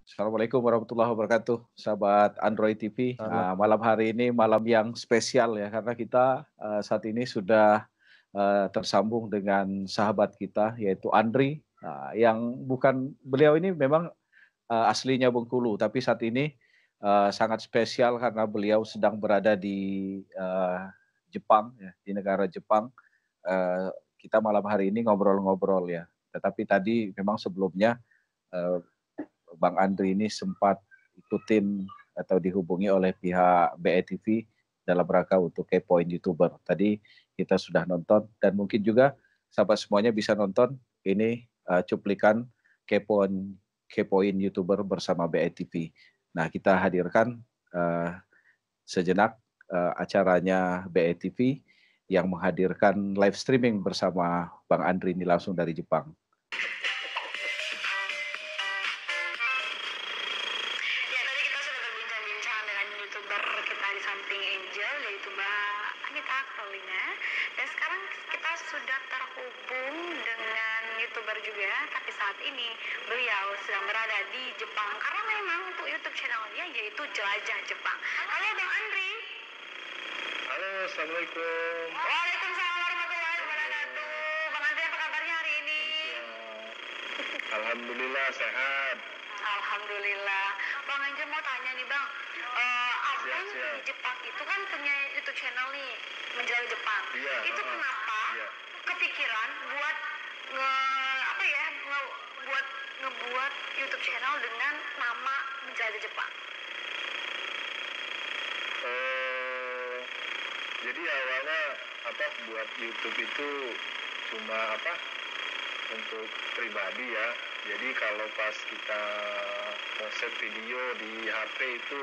Assalamualaikum warahmatullahi wabarakatuh, sahabat Android TV. Salam. Malam hari ini malam yang spesial ya, karena kita saat ini sudah tersambung dengan sahabat kita yaitu Andri, yang bukan beliau ini memang aslinya Bengkulu, tapi saat ini sangat spesial karena beliau sedang berada di Jepang, ya, di negara Jepang. Kita malam hari ini ngobrol-ngobrol ya. Tetapi tadi memang sebelumnya eh, Bang Andri ini sempat ikutin atau dihubungi oleh pihak BETV dalam rangka untuk kepoin YouTuber. Tadi kita sudah nonton dan mungkin juga sahabat semuanya bisa nonton ini cuplikan kepoin YouTuber bersama BETV. Nah, kita hadirkan sejenak acaranya BETV yang menghadirkan live streaming bersama Bang Andri ini langsung dari Jepang. Sudah terhubung dengan YouTuber juga, tapi saat ini beliau sedang berada di Jepang karena memang untuk YouTube channelnya yaitu Jelajah Jepang. Halo Bang Andri. Halo, Assalamualaikum. Waalaikumsalam warahmatullahi wabarakatuh. Bang Andri, apa kabarnya hari ini? Alhamdulillah sehat. Alhamdulillah. Bang Andri mau tanya nih Bang, Abang di Jepang itu kan punya YouTube channel nih, Menjelajah Jepang. Iya, itu kenapa kepikiran buat ngebuat YouTube channel dengan nama Menjelajah Jepang? Jadi awalnya buat YouTube itu cuma untuk pribadi ya. Jadi kalau pas kita set video di HP itu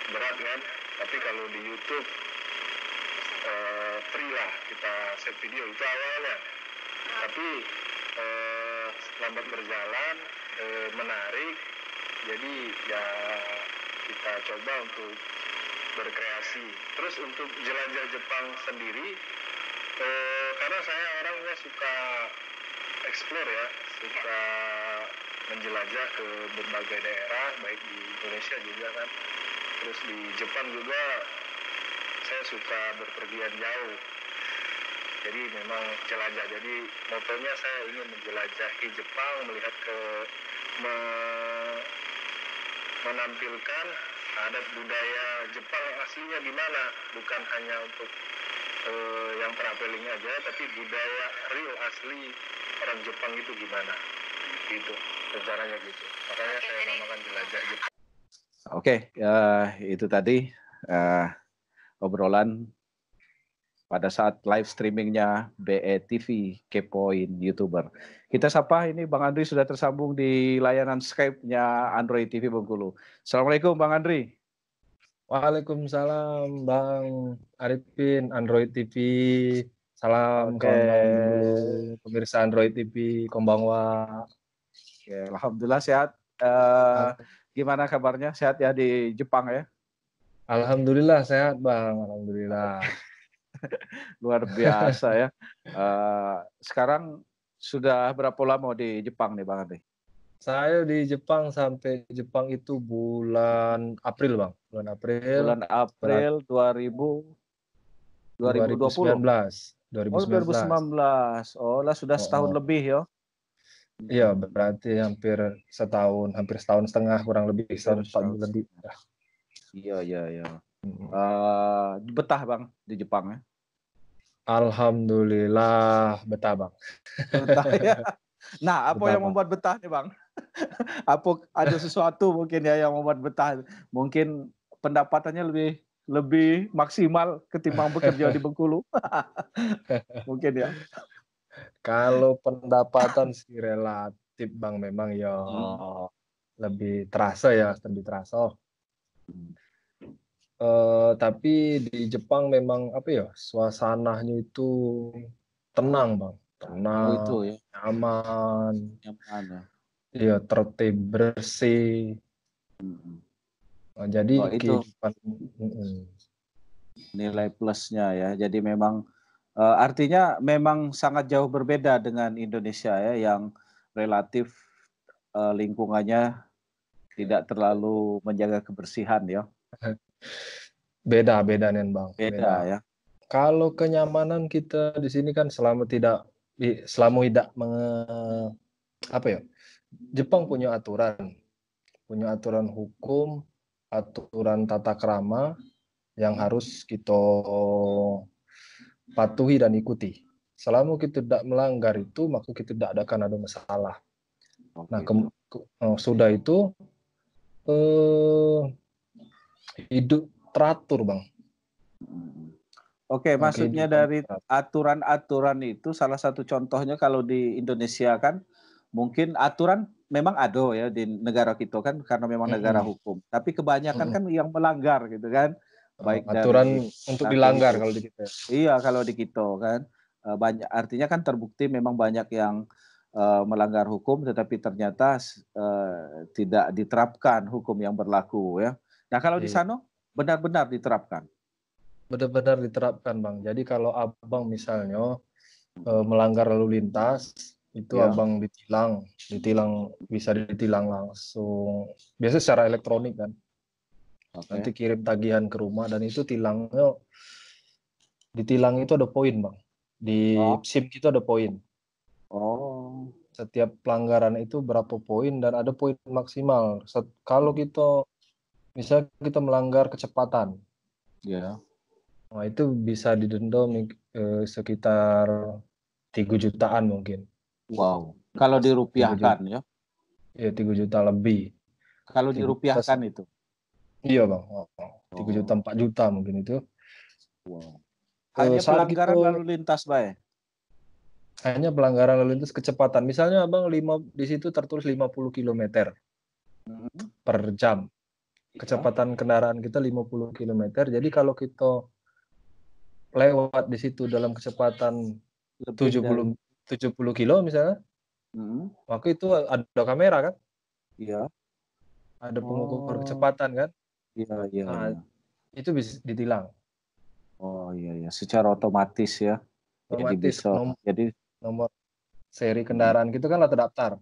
berat kan. Tapi kalau di YouTube free lah kita set video itu awalnya. Tapi lambat berjalan, menarik. Jadi ya kita coba untuk berkreasi. Terus untuk jelajah Jepang sendiri, karena saya orangnya suka explore ya, suka menjelajah ke berbagai daerah, baik di Indonesia juga kan. Terus di Jepang juga saya suka berpergian jauh. Jadi memang jelajah. Jadi motonya saya ingin menjelajahi Jepang, melihat menampilkan adat budaya Jepang yang aslinya gimana, bukan hanya untuk yang traveling aja, tapi budaya real asli orang Jepang itu gimana, gitu rencananya gitu. Makanya saya namakan Jelajah Jepang. Oke, itu tadi obrolan pada saat live streamingnya BETV Kepoin YouTuber. Kita sapa ini Bang Andri sudah tersambung di layanan Skype-nya Android TV Bengkulu. Assalamualaikum Bang Andri. Waalaikumsalam Bang Arifin, Android TV. Salam Oke. kawan-kawan Bengkulu, pemirsa Android TV, konbanwa. Oke, alhamdulillah sehat. Gimana kabarnya? Sehat ya di Jepang ya? Alhamdulillah sehat Bang, alhamdulillah. Luar biasa ya. Sekarang sudah berapa lama di Jepang nih Bang Andri? Saya di Jepang sampai Jepang itu bulan April Bang, bulan April. Bulan April 2020. 2019. Oh 2019. Oh lah sudah setahun lebih ya? Iya berarti hampir setahun setengah kurang lebih, setahun 4 bulan lebih. Iya. Betah Bang di Jepang ya? Alhamdulillah betah Bang. Betah ya. Nah, apa yang membuat betah nih Bang? Apa ada sesuatu mungkin ya yang membuat betah? Mungkin pendapatannya lebih maksimal ketimbang bekerja di Bengkulu. Mungkin ya. Kalau pendapatan sih relatif Bang, memang ya lebih terasa. Tapi di Jepang memang suasananya itu tenang Bang, tenang, itu ya. nyaman ya. Iya, tertib, bersih. Jadi itu kehidupan nilai plusnya ya. Jadi memang artinya memang sangat jauh berbeda dengan Indonesia ya, yang relatif lingkungannya tidak terlalu menjaga kebersihan ya. Beda nih Bang. Beda ya. Kalau kenyamanan kita di sini kan selama tidak apa ya? Jepang punya aturan hukum, aturan tata krama yang harus kita patuhi dan ikuti. Selama kita tidak melanggar itu, maka kita tidak akan ada masalah. Nah, sudah itu hidup teratur, Bang. Oke, maksudnya dari aturan-aturan itu salah satu contohnya kalau di Indonesia kan mungkin aturan memang ada ya di negara kita kan karena memang negara hukum. Tapi kebanyakan kan yang melanggar gitu kan. Baik aturan untuk dilanggar kalau di kita. Iya, kalau di kita kan banyak, artinya kan terbukti memang banyak yang melanggar hukum tetapi ternyata tidak diterapkan hukum yang berlaku ya. Nah, kalau di sana benar-benar diterapkan. Benar-benar diterapkan, Bang. Jadi kalau Abang misalnya melanggar lalu lintas, itu Abang bisa ditilang langsung. Biasanya secara elektronik kan. Nanti kirim tagihan ke rumah dan itu ditilang itu ada poin, Bang. Di SIM kita ada poin. Setiap pelanggaran itu berapa poin dan ada poin maksimal. Kalau misalnya kita melanggar kecepatan. Nah, itu bisa didenda sekitar 3 jutaan mungkin. Wow. Kalau dirupiahkan ya? Iya, 3 juta lebih. Kalau dirupiahkan itu? Iya, Bang. 3 juta, 4 juta mungkin itu. Wow. Hanya pelanggaran lalu lintas, Bay? Hanya pelanggaran lalu lintas kecepatan. Misalnya Abang di situ tertulis 50 km per jam. Kecepatan kendaraan kita 50 km. Jadi kalau kita lewat di situ dalam kecepatan 70 kilo misalnya, maka itu ada kamera kan? Iya. Ada pengukur kecepatan kan? Iya. Nah, itu bisa ditilang. Oh iya, secara otomatis ya. Otomatis jadi nomor seri kendaraan kita kan terdaftar.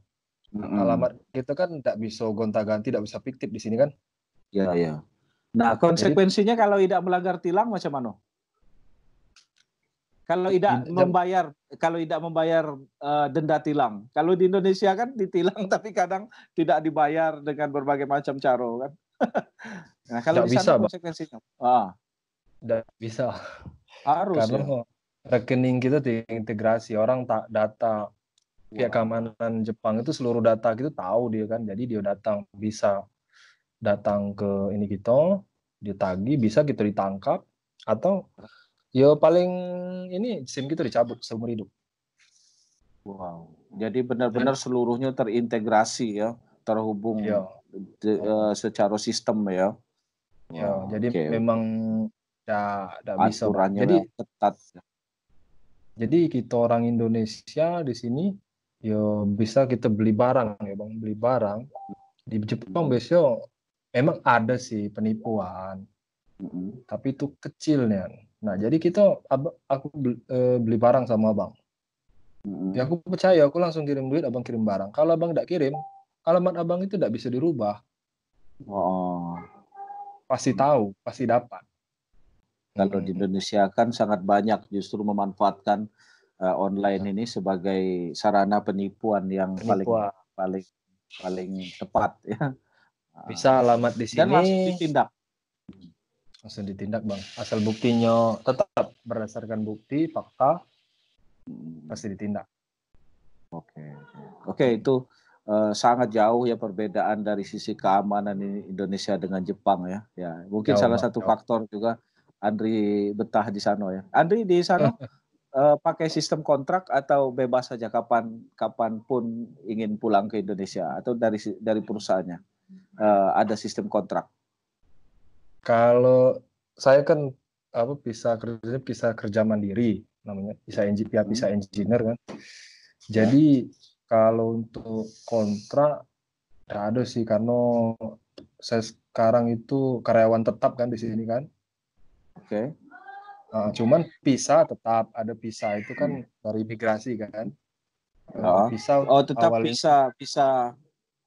Alamat kita kan tidak bisa gonta-ganti, tidak bisa fiktif di sini kan? Iya. Nah, konsekuensinya kalau tidak melanggar tilang macam mana? Kalau tidak membayar denda tilang. Kalau di Indonesia kan ditilang tapi kadang tidak dibayar dengan berbagai macam cara kan. Nah, kalau di sana konsekuensinya? Tidak bisa. Harus karena rekening kita diintegrasi, orang data pihak keamanan Jepang itu seluruh data kita tahu dia kan, jadi dia bisa datang ke ini kita, ditagih, bisa kita ditangkap atau ya paling ini SIM kita dicabut seumur hidup. Wow, jadi benar-benar seluruhnya terintegrasi ya, terhubung secara sistem ya. Jadi memang tidak bisa. Aturannya ketat. Jadi kita orang Indonesia di sini ya bisa kita beli barang ya Bang, beli barang di Jepang biasanya memang ada sih penipuan, tapi itu kecil nih. Nah jadi aku beli barang sama Abang, ya aku percaya, aku langsung kirim duit, Abang kirim barang. Kalau Abang tidak kirim, alamat Abang itu tidak bisa dirubah. Pasti tahu, pasti dapat. Kalau di Indonesia kan sangat banyak justru memanfaatkan online ini sebagai sarana penipuan yang paling tepat ya. Bisa alamat di sini dan langsung ditindak Bang. Asal buktinya tetap berdasarkan bukti fakta, pasti ditindak. Oke, itu sangat jauh ya perbedaan dari sisi keamanan Indonesia dengan Jepang ya. Mungkin salah satu faktor juga Andri betah di sana ya. Andri di sana pakai sistem kontrak atau bebas saja kapan pun ingin pulang ke Indonesia, atau dari perusahaannya ada sistem kontrak? Kalau saya kan bisa kerja mandiri namanya, bisa engineer kan. Jadi kalau untuk kontrak tidak ada sih, karena saya sekarang itu karyawan tetap kan di sini kan. Cuman visa tetap ada, visa itu kan dari imigrasi kan. Tetap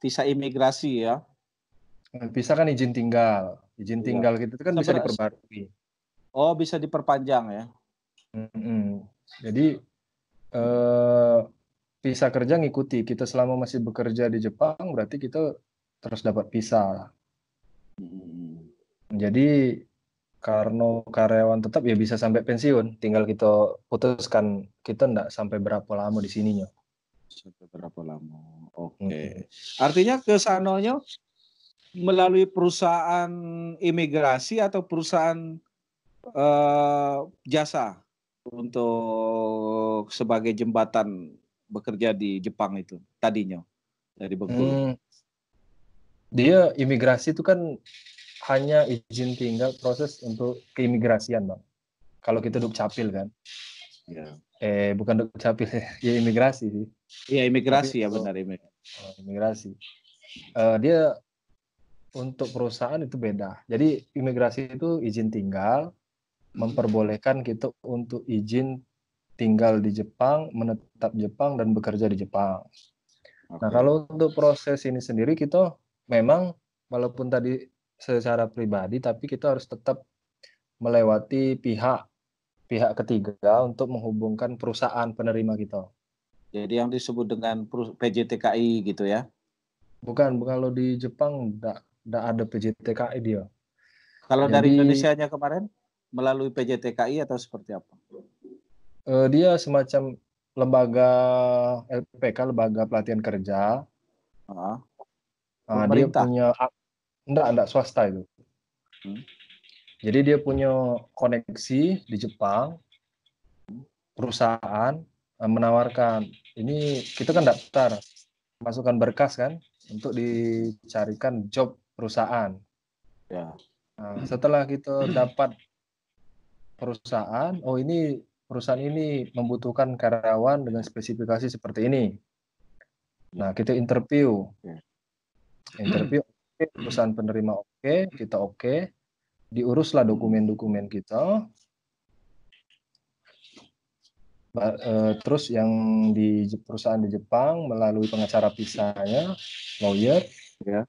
visa imigrasi ya. Visa kan izin tinggal. Izin Iya. tinggal gitu kan bisa diperbarui. Oh, bisa diperpanjang ya? Jadi visa kerja ngikuti. Kita selama masih bekerja di Jepang, berarti kita terus dapat visa. Jadi karena karyawan tetap ya bisa sampai pensiun. Tinggal kita putuskan kita enggak sampai berapa lama di sininya. Sampai berapa lama? Oke. Artinya ke sanonya melalui perusahaan imigrasi atau perusahaan jasa untuk sebagai jembatan bekerja di Jepang itu tadinya dari Bengkulu. Dia imigrasi itu kan hanya izin tinggal, proses untuk keimigrasian, Bang. Kalau kita dukcapil kan. Ya. Bukan dukcapil, ya imigrasi sih. Iya, imigrasi. Tapi, ya benar, imigrasi. Dia untuk perusahaan itu beda. Jadi imigrasi itu izin tinggal, memperbolehkan kita untuk izin tinggal di Jepang, menetap Jepang, dan bekerja di Jepang. Nah, kalau untuk proses ini sendiri kita memang walaupun tadi secara pribadi, tapi kita harus tetap melewati pihak ketiga untuk menghubungkan perusahaan penerima kita. Jadi yang disebut dengan PJTKI gitu ya? Bukan, kalau di Jepang enggak ada PJTKI dia. Kalau dari Indonesianya kemarin melalui PJTKI atau seperti apa? Dia semacam lembaga LPK, lembaga pelatihan kerja. Dia punya enggak swasta itu. Jadi dia punya koneksi di Jepang, perusahaan menawarkan, ini kita kan daftar, masukkan berkas kan, untuk dicarikan job perusahaan. Ya. Nah, setelah kita dapat perusahaan, oh ini perusahaan ini membutuhkan karyawan dengan spesifikasi seperti ini. Nah, kita interview. Perusahaan penerima oke, kita oke. Diuruslah dokumen-dokumen kita. Terus yang di perusahaan di Jepang melalui pengacara pisahnya, lawyer, ya,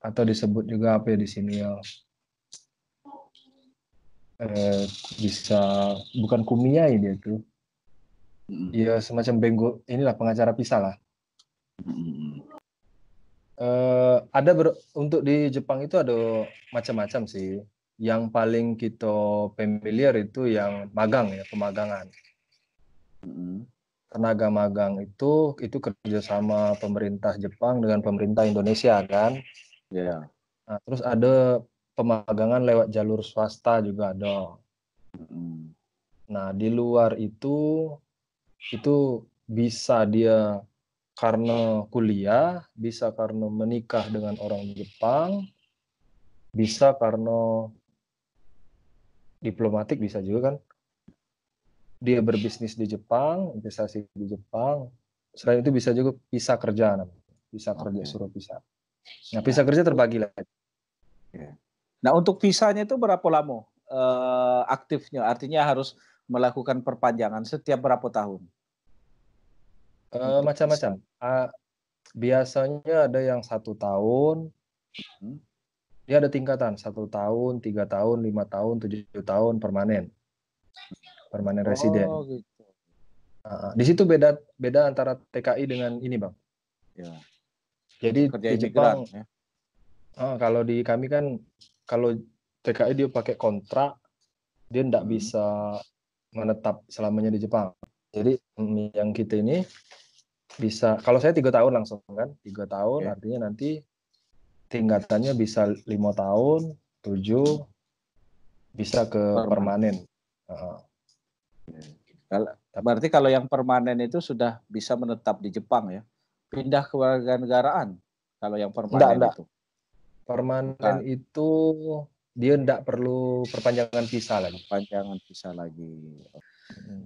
atau disebut juga apa ya di sini ya, bisa bukan kumiyai dia tuh, ya semacam benggo, inilah pengacara pisah lah. Untuk di Jepang itu ada macam-macam sih. Yang paling kita familiar itu yang magang ya, pemagangan. Tenaga magang itu kerjasama pemerintah Jepang dengan pemerintah Indonesia kan. Yeah. Nah, terus ada pemagangan lewat jalur swasta juga ada. Nah, di luar itu bisa dia karena kuliah, bisa karena menikah dengan orang Jepang, bisa karena diplomatik, bisa juga kan. Dia berbisnis di Jepang, investasi di Jepang. Selain itu bisa juga visa kerja, visa kerja suruh visa. Nah, visa kerja terbagi lah. Nah, untuk visanya itu berapa lama aktifnya? Artinya harus melakukan perpanjangan setiap berapa tahun? Macam-macam. Biasanya ada yang 1 tahun. Dia ada tingkatan 1 tahun, 3 tahun, 5 tahun, 7 tahun permanen residen. Gitu. Di situ beda antara TKI dengan ini, Bang. Ya. Jadi di Jepang, ya. Kalau di kami kan, kalau TKI dia pakai kontrak, dia tidak bisa menetap selamanya di Jepang. Jadi yang kita ini bisa, kalau saya 3 tahun langsung kan, 3 tahun artinya nanti tingkatannya bisa 5 tahun, 7, bisa ke permanen. Berarti kalau yang permanen itu sudah bisa menetap di Jepang ya? Pindah ke warganegaraan kalau yang permanen itu? Permanen itu dia tidak perlu perpanjangan visa lagi.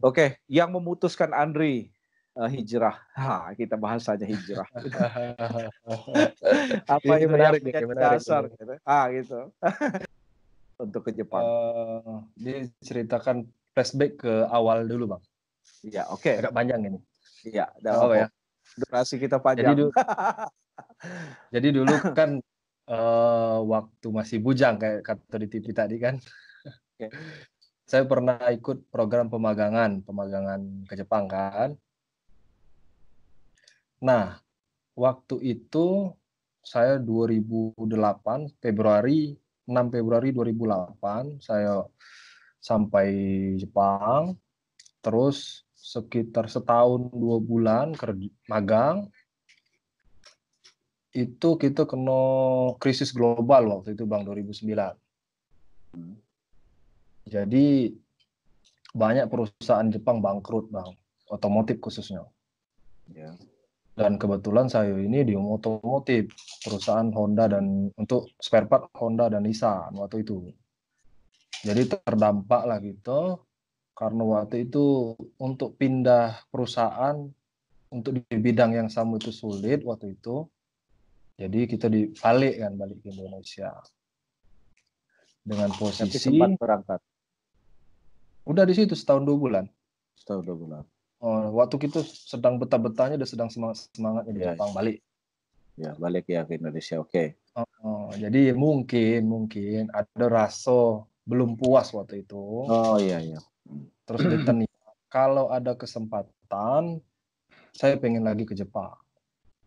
Oke, yang memutuskan Andri hijrah. Kita bahas saja hijrah. Apa ini itu menarik, yang menarik dasar gitu. Gitu. Untuk ke Jepang. Diceritakan flashback ke awal dulu, Bang. Iya, oke. Agak panjang ini. Iya, ya. Durasi kita panjang. Jadi dulu kan waktu masih bujang kayak kata di TV tadi kan, Oke. saya pernah ikut program pemagangan ke Jepang kan. Nah, waktu itu saya 2008 Februari 6 Februari 2008 saya sampai Jepang, terus sekitar setahun 2 bulan kerja magang. Itu kita kena krisis global waktu itu Bang 2009. Jadi banyak perusahaan Jepang bangkrut Bang, otomotif khususnya. Ya. Dan kebetulan saya ini di otomotif, perusahaan Honda dan untuk spare part Honda dan Nissan waktu itu. Jadi terdampak lah gitu, karena waktu itu untuk pindah perusahaan untuk di bidang yang sama itu sulit waktu itu. Jadi kita balik ke Indonesia. Dengan Tapi posisi sempat berangkat udah di situ setahun 2 bulan. setahun 2 bulan. Waktu kita sedang betah-betahnya dan sedang semangatnya di Iya. Jepang balik. Ya, balik ya ke Indonesia. Oke. Jadi mungkin ada rasa belum puas waktu itu. Oh iya. Terus ditanya, kalau ada kesempatan, saya pengen lagi ke Jepang.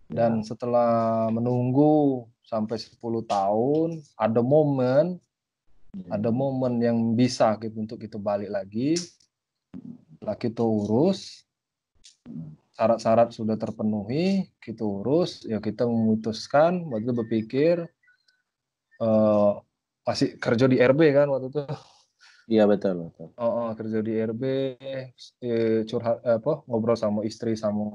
Dan setelah menunggu sampai 10 tahun, ada momen yang bisa gitu untuk kita balik lagi. Setelah kita urus, syarat-syarat sudah terpenuhi, kita urus, ya kita memutuskan, waktu itu berpikir, masih kerja di RB kan waktu itu. Iya betul. Kerja di RB, curhat ngobrol sama istri sama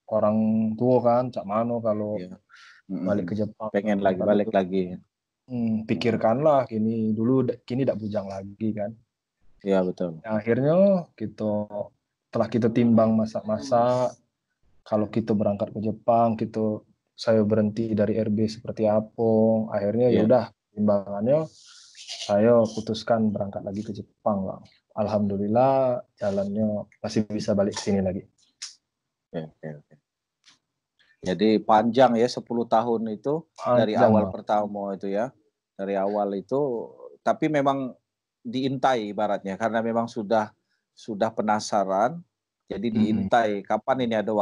orang tua kan, Cak Mano kalau Iya. balik ke Jepang. Pengen lagi balik lagi. Pikirkanlah kini tidak bujang lagi kan. Iya betul. Nah, akhirnya setelah kita timbang masa-masa, kalau kita berangkat ke Jepang, saya berhenti dari RB seperti apa, akhirnya ya udah timbangannya saya putuskan berangkat lagi ke Jepang Bang. Alhamdulillah jalannya masih bisa balik ke sini lagi. Oke. Jadi panjang ya 10 tahun itu dari awal Bang. pertama itu ya. Dari awal itu, tapi memang diintai ibaratnya karena memang sudah penasaran. Jadi diintai kapan ini ada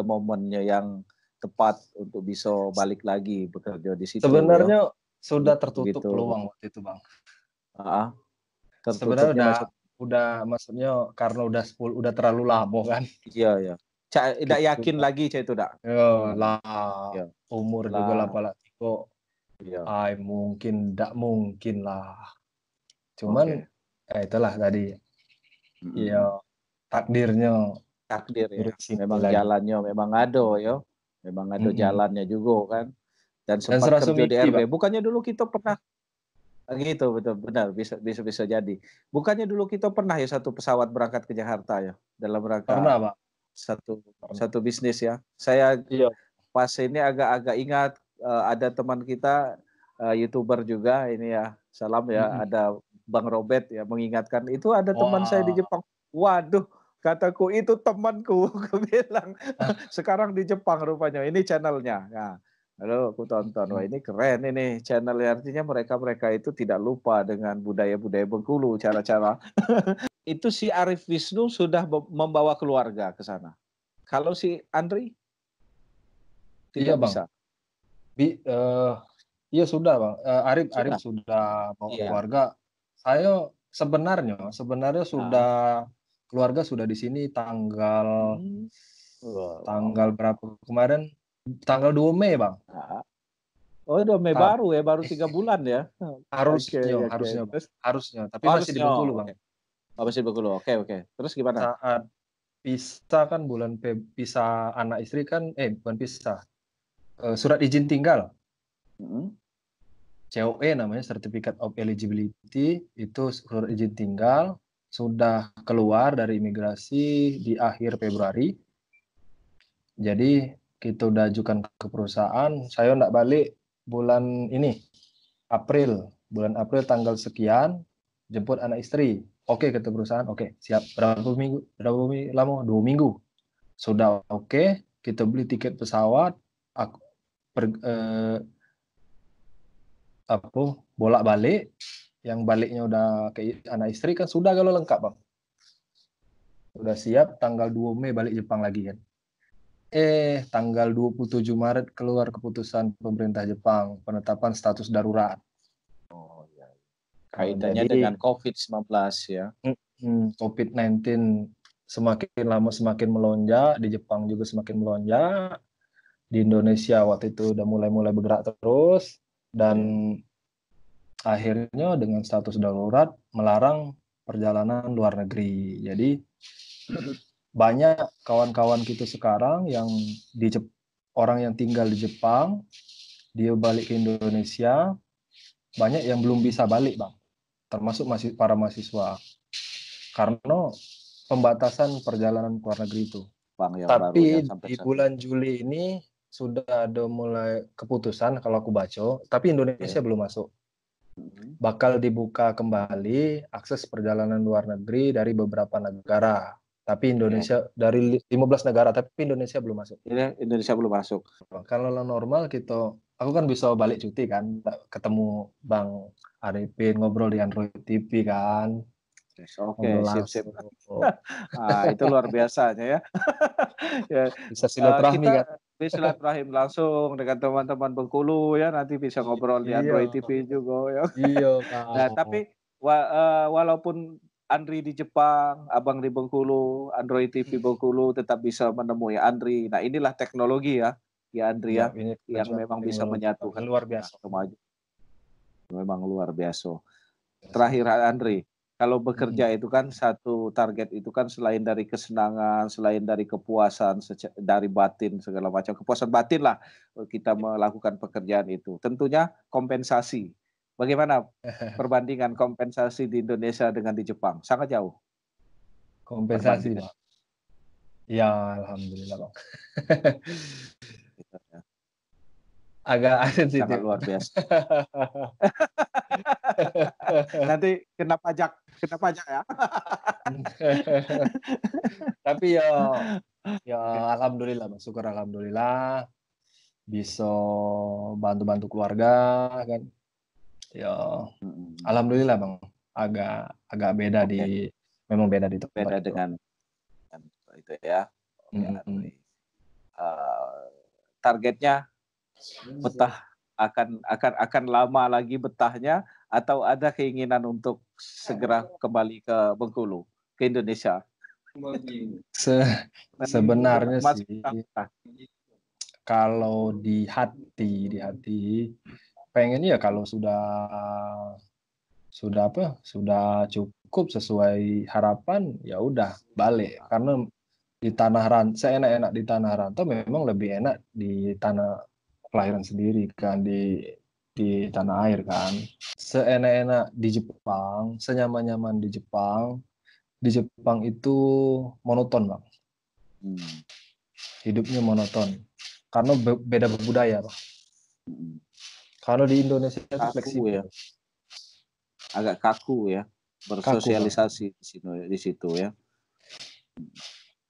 momennya yang tepat untuk bisa balik lagi bekerja di situ. Sebenarnya sudah tertutup Gitu. peluang waktu itu Bang. Sebenarnya udah maksudnya karena udah terlalu lama kan. Iya. Tidak yakin lagi saya itu dak. Umur juga lah kok. Iya. Mungkin lah. Cuman itulah tadi. Ya takdirnya. Takdir ya. Memang lagi. jalannya memang ada ya. Memang ada jalannya juga kan. Dan sempat kerja di RB. Bukannya dulu kita pernah gitu, betul, benar, bisa jadi. Bukannya dulu kita pernah ya satu pesawat berangkat ke Jakarta ya dalam rangka pernah, Pak. satu bisnis ya. Saya pas ini agak ingat ada teman kita YouTuber juga ini ya, salam ya, ada Bang Robert ya mengingatkan itu ada teman saya di Jepang. Waduh, kataku itu temanku, aku bilang sekarang di Jepang rupanya ini channelnya. Nah, lalu aku tonton, wah ini keren ini channel, artinya mereka itu tidak lupa dengan budaya-budaya Bengkulu, cara-cara. Itu si Arif Wisnu sudah membawa keluarga ke sana. Kalau si Andri tidak bisa. Iya sudah Bang. Arif sudah bawa keluarga. Saya sebenarnya sudah keluarga sudah di sini tanggal berapa kemarin? Tanggal 2 Mei, Bang. Oh, 2 Mei baru ya, baru 3 bulan ya. Harusnya, tapi masih di Bengkulu, Bang. Masih di Bengkulu. Oke. Terus gimana? Saat pisah kan pisah anak istri kan bukan pisah. Surat izin tinggal. COE namanya, Certificate of Eligibility, itu surat izin tinggal sudah keluar dari imigrasi di akhir Februari. Jadi kita udah ajukan ke perusahaan, saya nggak balik bulan bulan April tanggal sekian, jemput anak istri. Oke, kata perusahaan, oke, siap. Berapa minggu lama? 2 minggu. Sudah oke, kita beli tiket pesawat. bolak-balik, yang baliknya udah ke anak istri kan sudah kalau lengkap Bang. Udah siap tanggal 2 Mei balik Jepang lagi kan. Tanggal 27 Maret keluar keputusan pemerintah Jepang penetapan status darurat. Oh ya. Kaitannya Jadi, dengan COVID-19 ya. COVID-19 semakin lama semakin melonjak, di Jepang juga semakin melonjak. Di Indonesia waktu itu udah mulai bergerak terus, dan akhirnya dengan status darurat melarang perjalanan luar negeri. Jadi banyak kawan-kawan kita sekarang yang orang yang tinggal di Jepang, dia balik ke Indonesia, banyak yang belum bisa balik Bang, termasuk para mahasiswa, karena pembatasan perjalanan ke luar negeri itu. Bang, yang Tapi baru, di bulan Juli ini sudah ada mulai keputusan kalau aku baca, tapi Indonesia belum masuk. Bakal dibuka kembali akses perjalanan luar negeri dari beberapa negara. Tapi Indonesia dari 15 negara, tapi Indonesia belum masuk. Indonesia belum masuk. Kalau normal aku kan bisa balik cuti kan, ketemu Bang Arifin, ngobrol di Android TV kan. Oke, sip. Itu luar biasanya ya. Bisa silaturahmi kita kan. bisa silaturahim langsung dengan teman-teman Bengkulu ya, nanti bisa ngobrol di Android TV juga ya. Iya, Pak. Nah, tapi walaupun Andri di Jepang, Abang di Bengkulu, Android TV Bengkulu tetap bisa menemui Andri. Nah, inilah teknologi ya Andri ya, yang memang bisa menyatukan luar biasa. Memang luar biasa. Terakhir Andri, kalau bekerja itu kan satu target itu kan selain dari kesenangan, selain dari kepuasan, dari batin segala macam, kepuasan batin lah kita melakukan pekerjaan itu. Tentunya kompensasi. Bagaimana perbandingan kompensasi di Indonesia dengan di Jepang? Sangat jauh. Kompensasi, Bang. Ya, alhamdulillah, Bang. Agak sensitif. Sangat luar biasa. Nanti kena pajak ya. Tapi ya alhamdulillah, Bang. Syukur alhamdulillah bisa bantu-bantu keluarga kan. Ya alhamdulillah, Bang. Agak beda memang beda di tempat. Beda dengan itu ya. Targetnya betah akan lama lagi betahnya, atau ada keinginan untuk segera kembali ke Bengkulu, ke Indonesia? Sebenarnya sih kalau di hati pengennya kalau sudah cukup sesuai harapan, ya udah balik. Karena seenak-enak di tanah rantau memang lebih enak di tanah kelahiran sendiri kan, di tanah air kan. Seenak-enak di Jepang, senyaman-nyaman di Jepang itu monoton, Bang. Hidupnya monoton karena beda budaya, Bang. Kalau di Indonesia itu fleksibel ya. Agak kaku ya bersosialisasi di situ ya.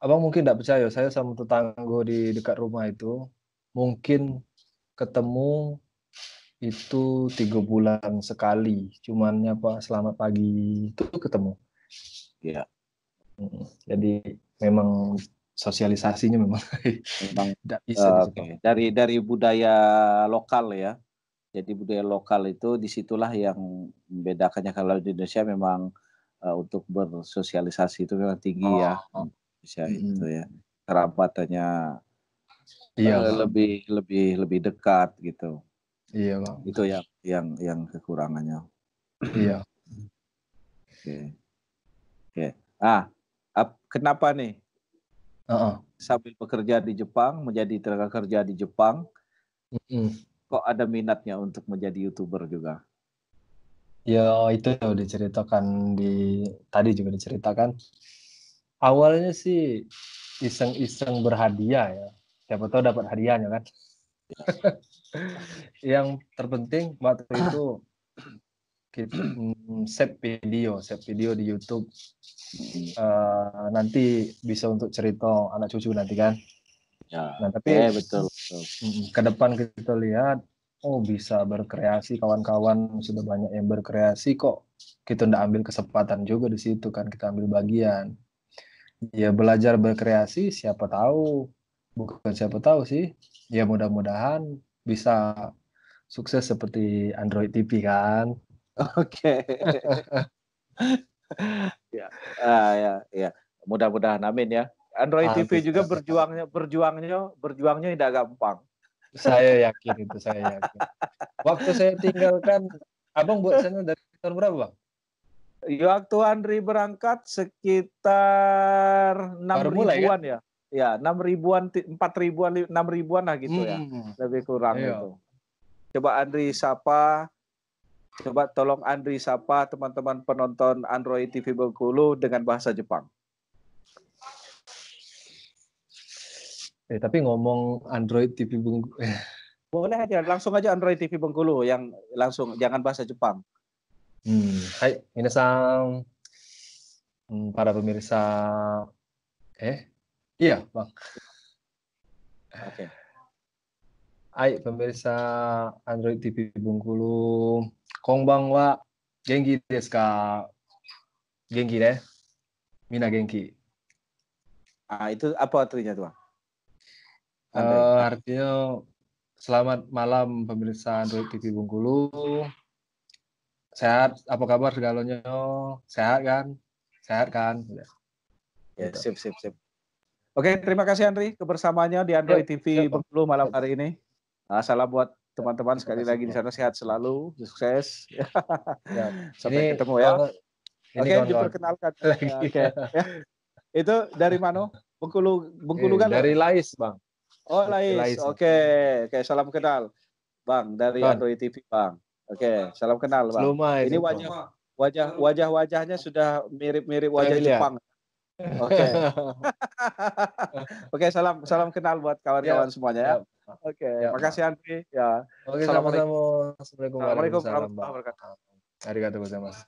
Abang mungkin tidak percaya, saya sama tetangga di dekat rumah itu mungkin ketemu itu 3 bulan sekali, cuman selamat pagi itu ketemu. Ya. Jadi memang sosialisasinya memang tidak bisa. Dari budaya lokal ya. Jadi budaya lokal itu disitulah yang membedakannya. Kalau di Indonesia memang untuk bersosialisasi itu memang tinggi ya. Indonesia itu ya. Kerabatannya lebih dekat gitu. Iya, Bang. Itu yang kekurangannya. Iya. Oke. Kenapa nih? Sambil bekerja di Jepang, menjadi tenaga kerja di Jepang, kok ada minatnya untuk menjadi YouTuber juga? Ya itu diceritakan tadi juga diceritakan. Awalnya sih iseng-iseng berhadiah ya. Siapa tahu dapat hadiahnya kan. Yang terpenting waktu itu kita save video di YouTube. Nanti bisa untuk cerita anak cucu nanti kan. Ya. Nah, tapi Betul. ke depan kita lihat, oh bisa berkreasi, kawan-kawan sudah banyak yang berkreasi kok. Kita ndak ambil kesempatan juga di situ kan, kita ambil bagian. Ya belajar berkreasi, siapa tahu, bukan siapa tahu sih. Ya mudah-mudahan bisa sukses seperti Android TV kan. Oke. Ya, ya. Mudah-mudahan, amin ya. Android TV juga berjuangnya tidak gampang. Saya yakin itu, saya yakin. Waktu saya tinggalkan, abang buat sana dari tahun berapa, Bang? Waktu Andri berangkat sekitar 6 Baru mulai, ribuan ya. Ya, 6 ribuan, 4 ribuan, 6 ribuan lah gitu ya. Lebih kurang Iya. itu. Coba Andri sapa, coba tolong Andri sapa teman-teman penonton Android TV Bengkulu dengan bahasa Jepang. Tapi ngomong Android TV Bengkulu, Boleh aja, langsung aja Android TV Bengkulu yang langsung, jangan bahasa Jepang. Hai, minasan, para pemirsa, iya Bang. Oke. Hai pemirsa Android TV Bengkulu, konbanwa, genki desu ka? Genki deh, mina genki. Itu apa artinya tuh, Bang? Artinya selamat malam pemirsa Android TV Bengkulu. Sehat, apa kabar segalanya? Sehat kan? Sehat kan? Ya, Gitu. sip. Oke, terima kasih Andri kebersamaannya di Android TV Bengkulu malam hari ini. Salam buat teman-teman sekali lagi di sana, sehat selalu, sukses. Sampai ketemu ya. Oke, diperkenalkan. Oke, ya. Itu dari mana? Bengkulu Galuh. Dari Lais, Bang. Oh, Lais. Oke, salam kenal. Bang, dari Android TV, Bang. Oke, salam kenal, Bang. Ini wajahnya sudah mirip-mirip wajah Jepang. Oke. Oke, salam kenal buat kawan-kawan semuanya ya. Oke, makasih Andri. Ya. Oke, sama-sama. Assalamualaikum warahmatullahi wabarakatuh. Arigatou gozaimasu.